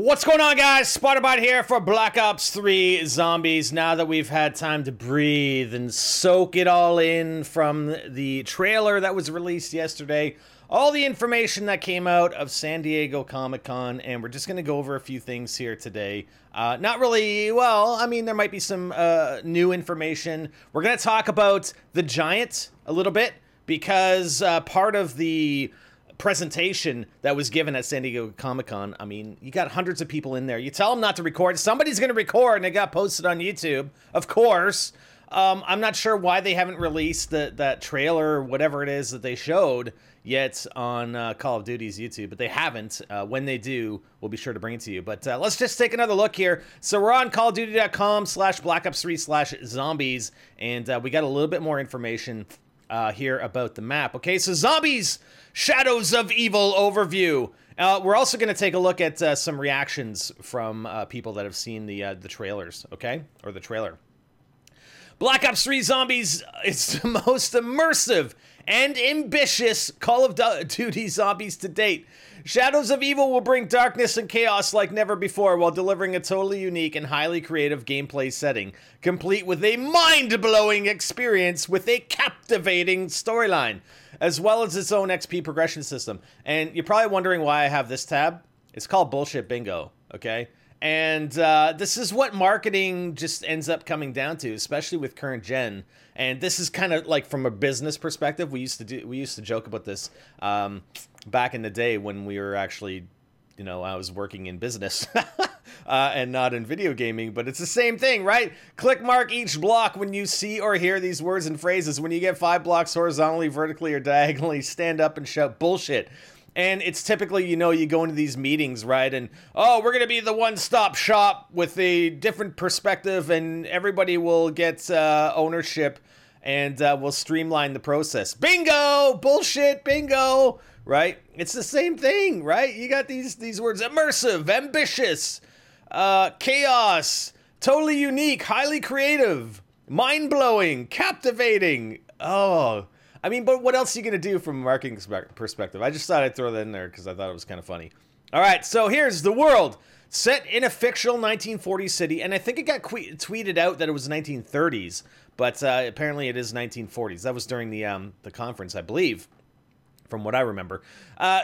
What's going on, guys? Spider-Bite here for Black Ops 3 Zombies. Now that we've had time to breathe and soak it all in from the trailer that was released yesterday, all the information that came out of San Diego Comic-Con, and we're just going to go over a few things here today. Not really, well, I mean, there might be some new information. We're going to talk about the Giant a little bit, because part of the presentation that was given at San Diego Comic-Con, I mean, you got hundreds of people in there. You tell them not to record. Somebody's going to record, and it got posted on YouTube, of course. I'm not sure why they haven't released that trailer or whatever it is that they showed yet on Call of Duty's YouTube, but they haven't. When they do, we'll be sure to bring it to you. But let's just take another look here. So we're on callofduty.com/blackops3/zombies, and we got a little bit more information here about the map. Okay, so Zombies, Shadows of Evil overview. We're also going to take a look at some reactions from people that have seen the trailers, okay? Or the trailer. Black Ops 3 Zombies, it's the most immersive and ambitious Call of Duty Zombies to date. Shadows of Evil will bring darkness and chaos like never before while delivering a totally unique and highly creative gameplay setting, complete with a mind-blowing experience with a captivating storyline, as well as its own XP progression system. And you're probably wondering why I have this tab. It's called Bullshit Bingo, okay? And this is what marketing just ends up coming down to, especially with current gen. And this is kind of like from a business perspective. We used to joke about this back in the day when we were actually, you know, I was working in business and not in video gaming. But it's the same thing, right? Click mark each block when you see or hear these words and phrases. When you get 5 blocks horizontally, vertically, or diagonally, stand up and shout bullshit. And it's typically, you know, you go into these meetings, right? And, oh, we're going to be the one-stop shop with a different perspective, and everybody will get ownership, and we'll streamline the process. Bingo! Bullshit, bingo! Right? It's the same thing, right? You got these words: immersive, ambitious, chaos, totally unique, highly creative, mind-blowing, captivating. Oh, I mean, but what else are you going to do from a marketing perspective? I just thought I'd throw that in there because I thought it was kind of funny. All right, so here's the world. Set in a fictional 1940s city, and I think it got tweeted out that it was 1930s, but apparently it is 1940s. That was during the conference, I believe, from what I remember.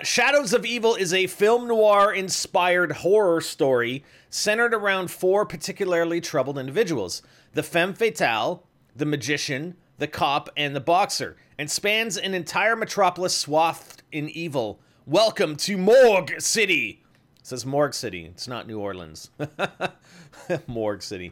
Shadows of Evil is a film noir-inspired horror story centered around 4 particularly troubled individuals: the femme fatale, the magician, the cop, and the boxer, and spans an entire metropolis swathed in evil. Welcome to Morgue City. It says Morgue City. It's not New Orleans. Morgue City.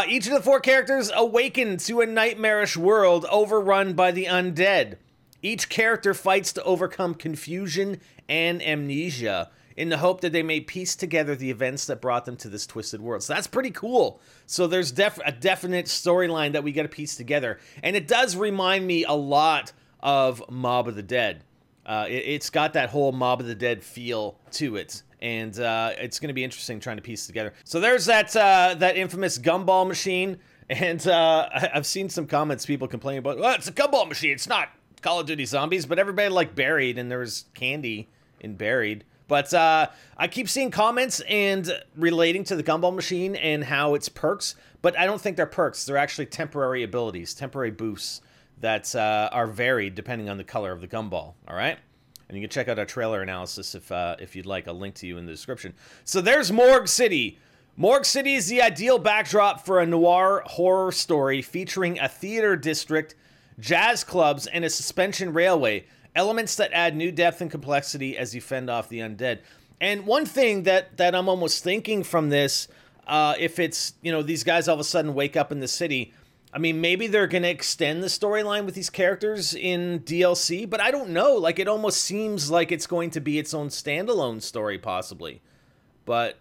Each of the 4 characters awaken to a nightmarish world overrun by the undead. Each character fights to overcome confusion and amnesia in the hope that they may piece together the events that brought them to this twisted world. So that's pretty cool. So there's a definite storyline that we got to piece together. And it does remind me a lot of Mob of the Dead. It's got that whole Mob of the Dead feel to it. And it's going to be interesting trying to piece together. So there's that infamous gumball machine. And I've seen some comments, people complaining about, well, it's a gumball machine. It's not Call of Duty Zombies. But everybody liked Buried, and there was candy in Buried. But I keep seeing comments and relating to the gumball machine and how it's perks, but I don't think they're perks. They're actually temporary abilities, temporary boosts that are varied depending on the color of the gumball, all right? And you can check out our trailer analysis if you'd like. I'll link to you in the description. So there's Morgue City. Morgue City is the ideal backdrop for a noir horror story featuring a theater district, jazz clubs, and a suspension railway. Elements that add new depth and complexity as you fend off the undead. And one thing that I'm almost thinking from this, if it's, you know, these guys all of a sudden wake up in the city, I mean, maybe they're going to extend the storyline with these characters in DLC, but I don't know. Like, it almost seems like it's going to be its own standalone story, possibly. But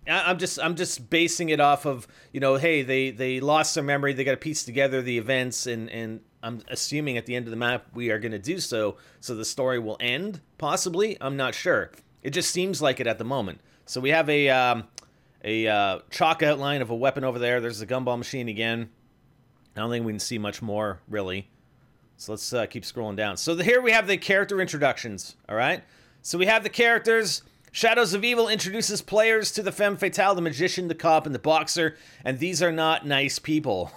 I'm just basing it off of, you know, hey, they lost their memory, they got to piece together the events, and I'm assuming at the end of the map we are going to do so the story will end, possibly. I'm not sure. It just seems like it at the moment. So we have a chalk outline of a weapon over there. There's the gumball machine again. I don't think we can see much more, really. So let's keep scrolling down. So here we have the character introductions, all right? So we have the characters. Shadows of Evil introduces players to the femme fatale, the magician, the cop, and the boxer, and these are not nice people.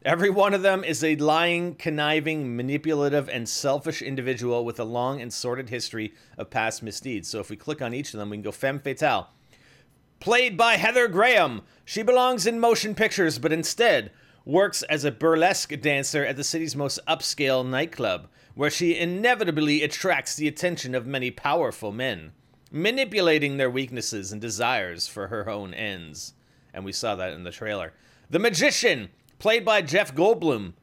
Every one of them is a lying, conniving, manipulative, and selfish individual with a long and sordid history of past misdeeds. So if we click on each of them, we can go femme fatale. Played by Heather Graham. She belongs in motion pictures, but instead works as a burlesque dancer at the city's most upscale nightclub, where she inevitably attracts the attention of many powerful men, manipulating their weaknesses and desires for her own ends. And we saw that in the trailer. The Magician, played by Jeff Goldblum.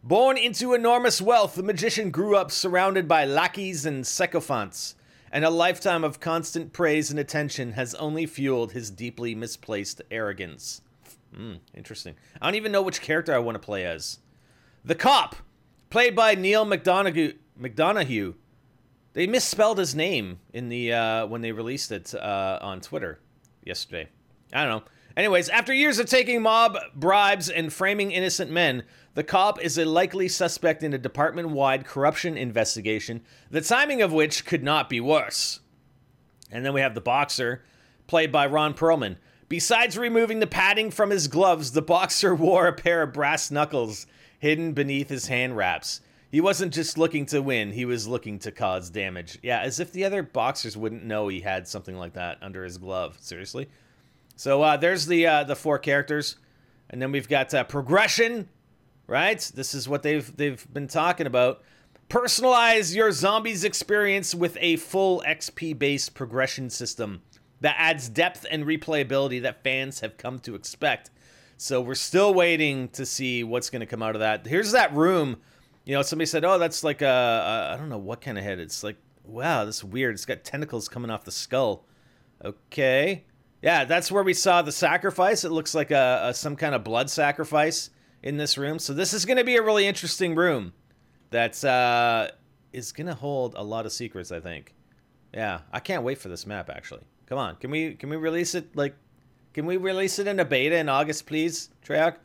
Born into enormous wealth, the magician grew up surrounded by lackeys and sycophants, and a lifetime of constant praise and attention has only fueled his deeply misplaced arrogance. Interesting. I don't even know which character I want to play as. The Cop, played by Neil McDonough. They misspelled his name in the when they released it on Twitter yesterday. I don't know. Anyways, after years of taking mob bribes and framing innocent men, the cop is a likely suspect in a department-wide corruption investigation, the timing of which could not be worse. And then we have the boxer, played by Ron Perlman. Besides removing the padding from his gloves, the boxer wore a pair of brass knuckles hidden beneath his hand wraps. He wasn't just looking to win, he was looking to cause damage. Yeah, as if the other boxers wouldn't know he had something like that under his glove. Seriously? So there's the four characters. And then we've got progression, right? This is what they've been talking about. Personalize your zombies experience with a full XP-based progression system that adds depth and replayability that fans have come to expect. So we're still waiting to see what's going to come out of that. Here's that room. You know, somebody said, oh, that's like I don't know what kind of head. It's like, wow, this is weird. It's got tentacles coming off the skull. Okay. Yeah, that's where we saw the sacrifice. It looks like some kind of blood sacrifice in this room. So this is going to be a really interesting room that is going to hold a lot of secrets, I think. Yeah, I can't wait for this map, actually. Come on, can we release it, like, can we release it in a beta in August, please, Treyarch?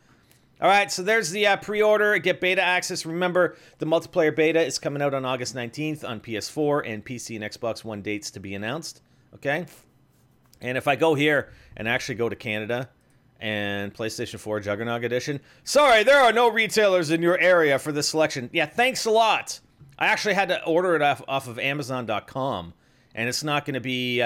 All right, so there's the pre-order, get beta access. Remember, the multiplayer beta is coming out on August 19th on PS4 and PC and Xbox One dates to be announced, okay? And if I go here and actually go to Canada and PlayStation 4 Juggernaut Edition, sorry, there are no retailers in your area for this selection. Yeah, thanks a lot. I actually had to order it off of Amazon.com. And it's not going to be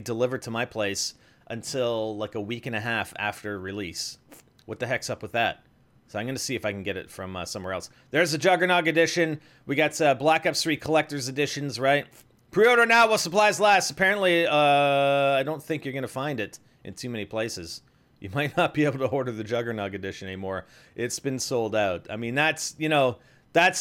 delivered to my place until like a week and a half after release. What the heck's up with that? So I'm going to see if I can get it from somewhere else. There's the Juggernaut Edition. We got Black Ops 3 Collector's Editions, right? Pre-order now while supplies last. Apparently, I don't think you're going to find it in too many places. You might not be able to order the Juggernaut Edition anymore. It's been sold out. I mean, that's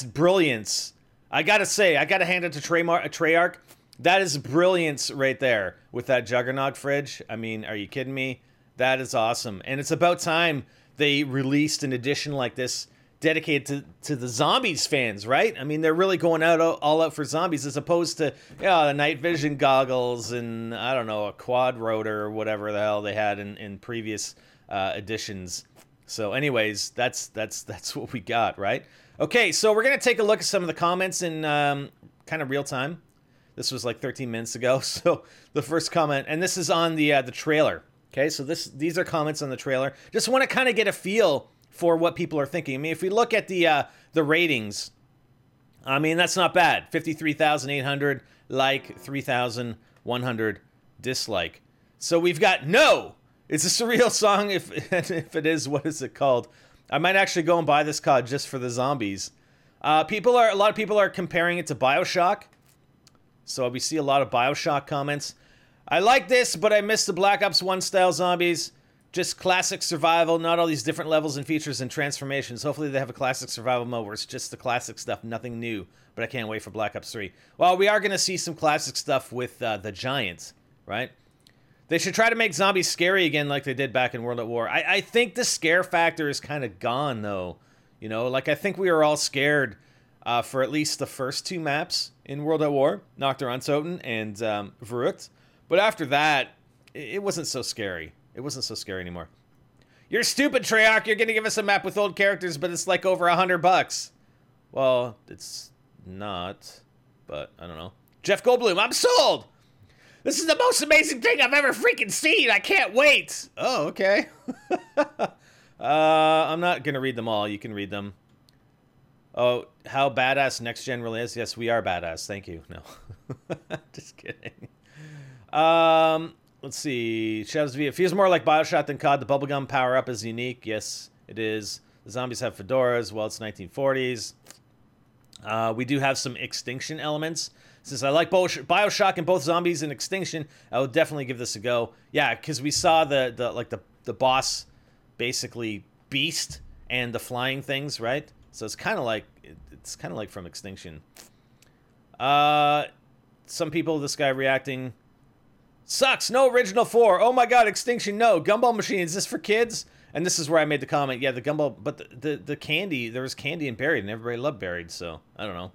brilliance. I got to say, I got to hand it to Treyarch. That is brilliance right there with that Juggernaut fridge. I mean, are you kidding me? That is awesome. And it's about time they released an edition like this dedicated to the Zombies fans, right? I mean, they're really going all out for Zombies as opposed to, the night vision goggles and, I don't know, a quad rotor or whatever the hell they had in previous editions. So anyways, that's what we got, right? Okay, so we're going to take a look at some of the comments in kind of real time. This was like 13 minutes ago. So the first comment, and this is on the trailer. Okay, so these are comments on the trailer. Just want to kind of get a feel for what people are thinking. I mean, if we look at the ratings, I mean, that's not bad. 53,800 like, 3,100 dislike. So we've got no. Is this a real song? If it is, what is it called? I might actually go and buy this COD just for the zombies. A lot of people are comparing it to BioShock. So we see a lot of BioShock comments. I like this, but I miss the Black Ops 1 style zombies. Just classic survival, not all these different levels and features and transformations. Hopefully they have a classic survival mode where it's just the classic stuff, nothing new. But I can't wait for Black Ops 3. Well, we are going to see some classic stuff with the Giants, right? They should try to make zombies scary again like they did back in World at War. I think the scare factor is kind of gone, though. You know, like I think we were all scared for at least the first two maps in World at War, Nocturne Untoten and Verrückt. But after that, it wasn't so scary. It wasn't so scary anymore. You're stupid, Treyarch. You're going to give us a map with old characters, but it's like over $100. Well, it's not, but I don't know. Jeff Goldblum, I'm sold! This is the most amazing thing I've ever freaking seen. I can't wait. Oh, okay. I'm not going to read them all. You can read them. Oh, how badass Next Gen really is. Yes, we are badass. Thank you. No. Just kidding. Let's see. Shadows V. It feels more like Bioshock than COD. The bubblegum power-up is unique. Yes, it is. The zombies have fedoras. Well, it's 1940s. We do have some extinction elements. Since I like Bioshock and both zombies and extinction, I would definitely give this a go. Yeah, because we saw the boss basically beast and the flying things, right? So it's kind of like from Extinction. Some people, this guy reacting, sucks. No original 4. Oh my god, Extinction. No Gumball Machine. Is this for kids? And this is where I made the comment. Yeah, the Gumball, but the candy. There was candy in Buried, and everybody loved Buried. So I don't know.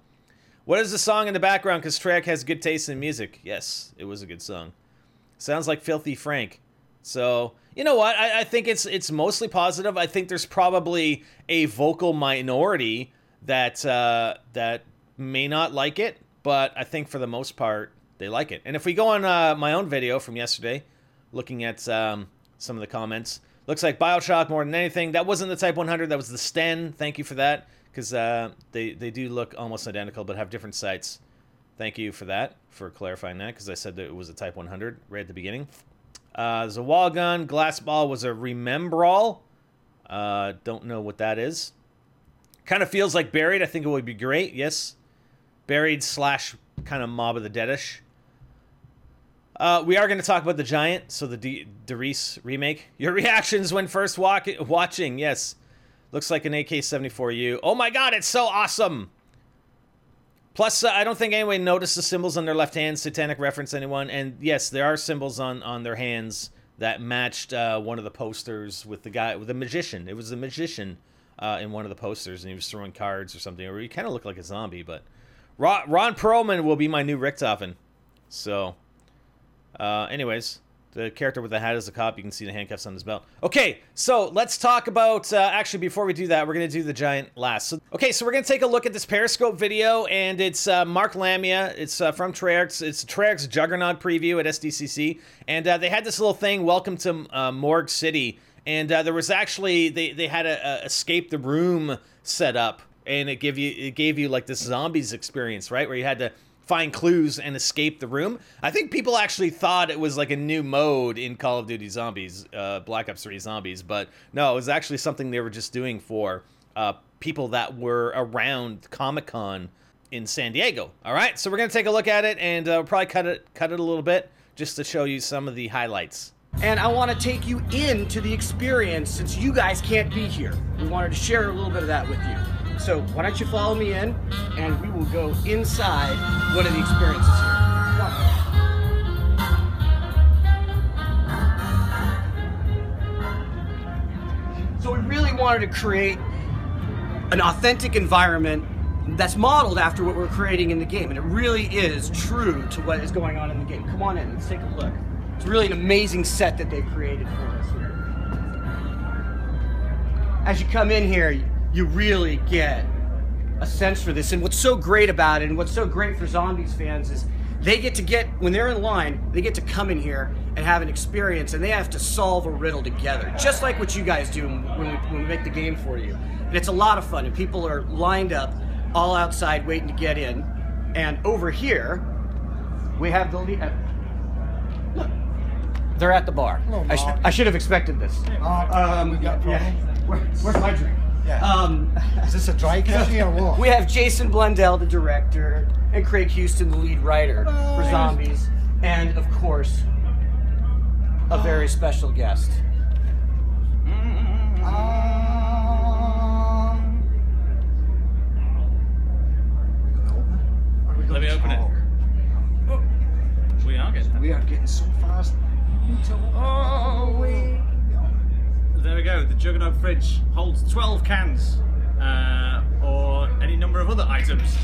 What is the song in the background? Because Treyarch has good taste in music. Yes, it was a good song. Sounds like Filthy Frank. So, you know what? I think it's mostly positive. I think there's probably a vocal minority that may not like it, but I think for the most part, they like it. And if we go on my own video from yesterday, looking at some of the comments, looks like Bioshock more than anything. That wasn't the Type 100, that was the Sten. Thank you for that, because they do look almost identical, but have different sights. Thank you for that, for clarifying that, because I said that it was a Type 100 right at the beginning. There's a wall gun. Glass ball was a Remembrall. Don't know what that is. Kind of feels like Buried. I think it would be great. Yes. Buried / kind of Mob of the Deadish. We are going to talk about the Giant, so the Derice remake. Your reactions when first watching. Yes. Looks like an AK-74U. Oh my god, it's so awesome. Plus, I don't think anyone noticed the symbols on their left hand. Satanic reference, anyone? And yes, there are symbols on their hands that matched one of the posters with the guy, with the magician. It was the magician in one of the posters, and he was throwing cards or something. Or he kind of looked like a zombie, but Ron Perlman will be my new Richtofen. So, anyways, the character with the hat is a cop. You can see the handcuffs on his belt. Okay, so let's talk about, actually, before we do that, we're going to do the Giant last. So we're going to take a look at this Periscope video, and it's Mark Lamia. It's from Treyarch. It's Treyarch's Juggernaut preview at SDCC, and they had this little thing, Welcome to Morgue City, and there was actually, they had a Escape the Room set up, and it gave you like this zombies experience, right, where you had to find clues and escape the room. I think people actually thought it was like a new mode in Call of Duty Zombies, Black Ops 3 Zombies, but no, it was actually something they were just doing for people that were around Comic-Con in San Diego. All right, so we're gonna take a look at it, and we'll probably cut it a little bit just to show you some of the highlights. And I want to take you into the experience since you guys can't be here. We wanted to share a little bit of that with you. So why don't you follow me in, and we will go inside one of the experiences here. So we really wanted to create an authentic environment that's modeled after what we're creating in the game, and it really is true to what is going on in the game. Come on in, let's take a look. It's really an amazing set that they've created for us here. As you come in here, you really get a sense for this. And what's so great about it, and what's so great for Zombies fans, is they get to when they're in line, they get to come in here and have an experience, and they have to solve a riddle together, just like what you guys do when we make the game for you. And it's a lot of fun, and people are lined up all outside waiting to get in. And over here, we have the lead. Look, they're at the bar. Hello, I should have expected this. We got Where's my drink? Yeah. Is this a dry county or what? We have Jason Blundell, the director, and Craig Houston, the lead writer for Zombies, and of course, a very special guest. Let me open it. Oh, we are getting so fast. Oh, there we go. The Juggernaut fridge holds 12 cans, or any number of other items.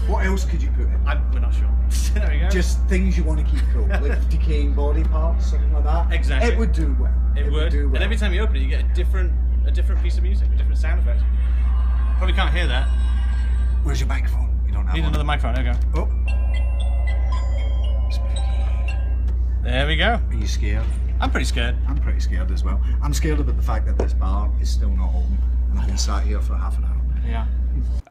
What else could you put in? We're not sure. There we go. Just things you want to keep cool, like decaying body parts, something like that. Exactly. It would do well. It would do well. And every time you open it, you get a different piece of music, a different sound effect. Probably can't hear that. Where's your microphone? You don't have Need one. another microphone. There we go. Oh. There we go. Are you scared? I'm pretty scared. I'm pretty scared as well. I'm scared about the fact that this bar is still not open, and I've been sat here for half an hour. Yeah.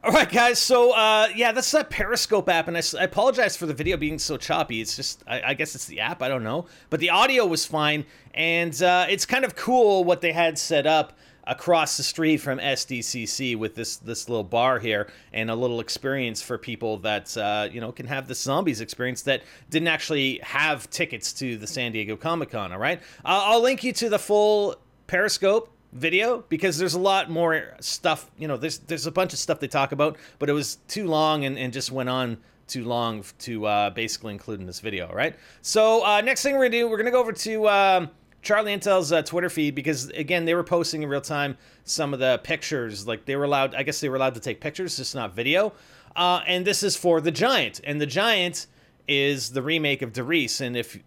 All right, guys. So, yeah, that's that Periscope app, and I apologize for the video being so choppy. It's just, I guess it's the app. I don't know, but the audio was fine, and it's kind of cool what they had set up across the street from SDCC with this little bar here, and a little experience for people that you know, can have the Zombies experience that didn't actually have tickets to the San Diego Comic-Con. All right, I'll link you to the full Periscope video because there's a lot more stuff. You know, there's a bunch of stuff they talk about, but it was too long and just went on too long to basically include in this video. All right, so next thing we're gonna do, we're gonna go over to Charlie Intel's Twitter feed, because again, they were posting in real time some of the pictures. Like, they were allowed, I guess they were allowed to take pictures, just not video. And this is for The Giant, and The Giant is the remake of Derice. And if,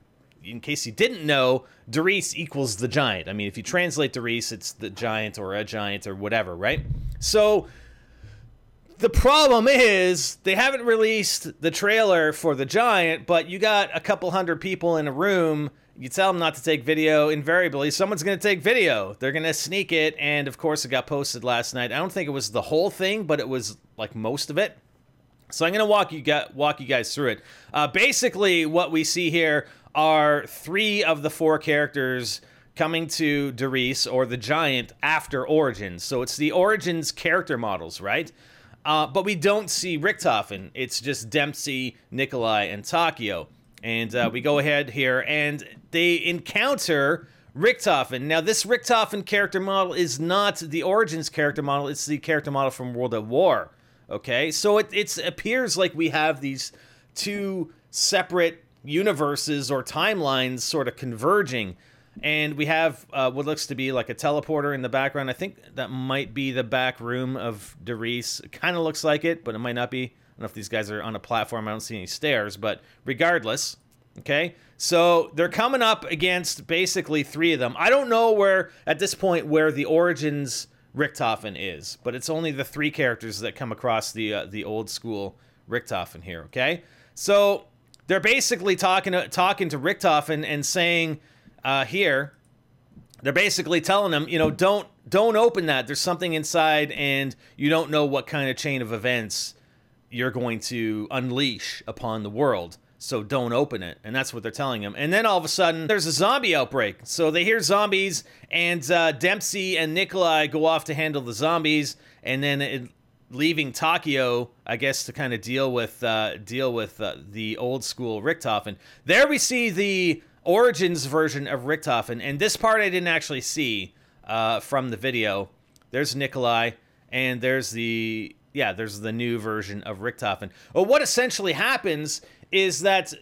in case you didn't know, Derice equals The Giant. I mean, if you translate Derice, it's the Giant or a Giant or whatever, right? So the problem is they haven't released the trailer for The Giant, but you got a couple hundred people in a room. You tell them not to take video, invariably someone's going to take video. They're going to sneak it, and of course it got posted last night. I don't think it was the whole thing, but it was like most of it. So I'm going to walk you guys through it. Basically, what we see here are 3 of the 4 characters coming to Derice, or the Giant, after Origins. So it's the Origins character models, right? But we don't see Richtofen. It's just Dempsey, Nikolai, and Takio. And we go ahead here, and they encounter Richtofen. Now, this Richtofen character model is not the Origins character model. It's the character model from World at War. Okay? So it appears like we have these 2 separate universes or timelines sort of converging. And we have what looks to be like a teleporter in the background. I think that might be the back room of Derice. It kind of looks like it, but it might not be. I don't know if these guys are on a platform. I don't see any stairs, but regardless, okay? So they're coming up against basically 3 of them. I don't know where, at this point, where the Origins Richtofen is, but it's only the 3 characters that come across the old school Richtofen here, okay? So they're basically talking to Richtofen and saying here, they're basically telling him, you know, don't open that. There's something inside, and you don't know what kind of chain of events you're going to unleash upon the world, so don't open it. And that's what they're telling him. And then all of a sudden, there's a zombie outbreak. So they hear zombies, and Dempsey and Nikolai go off to handle the zombies, and then leaving Takio, I guess, to kind of deal with the old school Richtofen. There we see the Origins version of Richtofen, and this part I didn't actually see from the video. There's Nikolai, and there's the new version of Richtofen. Well, what essentially happens is that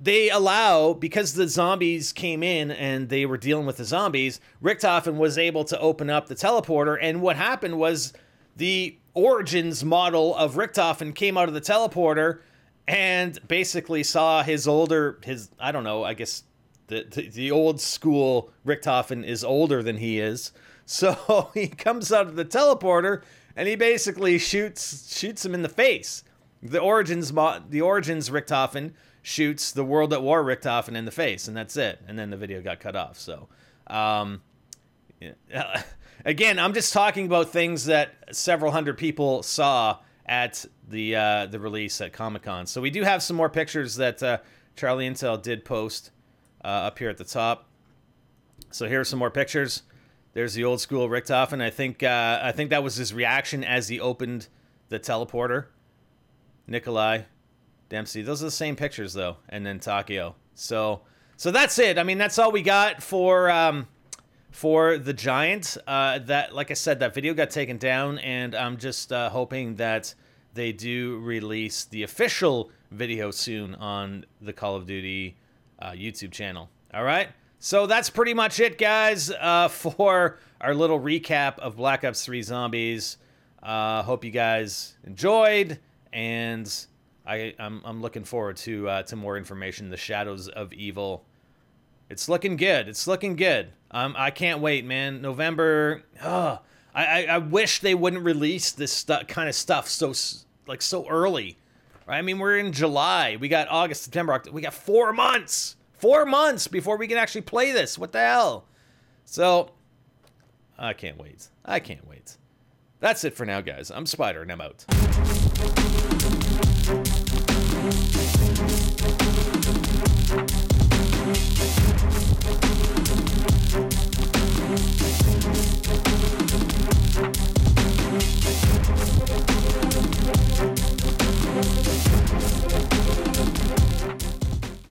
they allow, because the zombies came in and they were dealing with the zombies, Richtofen was able to open up the teleporter, and what happened was the Origins model of Richtofen came out of the teleporter and basically saw I don't know, I guess the old school Richtofen is older than he is. So he comes out of the teleporter, and he basically shoots him in the face. The Origins Richtofen shoots the World at War Richtofen in the face, and that's it. And then the video got cut off. So, again, I'm just talking about things that several hundred people saw at the release at Comic-Con. So we do have some more pictures that Charlie Intel did post up here at the top. So here are some more pictures. There's the old school Richtofen. I think that was his reaction as he opened the teleporter. Nikolai, Dempsey. Those are the same pictures though, and then Takio. So that's it. I mean, that's all we got for the Giant. That, like I said, that video got taken down, and I'm just hoping that they do release the official video soon on the Call of Duty YouTube channel. All right. So that's pretty much it, guys, for our little recap of Black Ops 3 Zombies. Hope you guys enjoyed, and I'm looking forward to more information. The Shadows of Evil. It's looking good. It's looking good. I can't wait, man. November. I wish they wouldn't release this kind of stuff so early. Right? I mean, we're in July. We got August, September, October. We got 4 months. 4 months before we can actually play this. What the hell? So, I can't wait. I can't wait. That's it for now, guys. I'm Spider, and I'm out.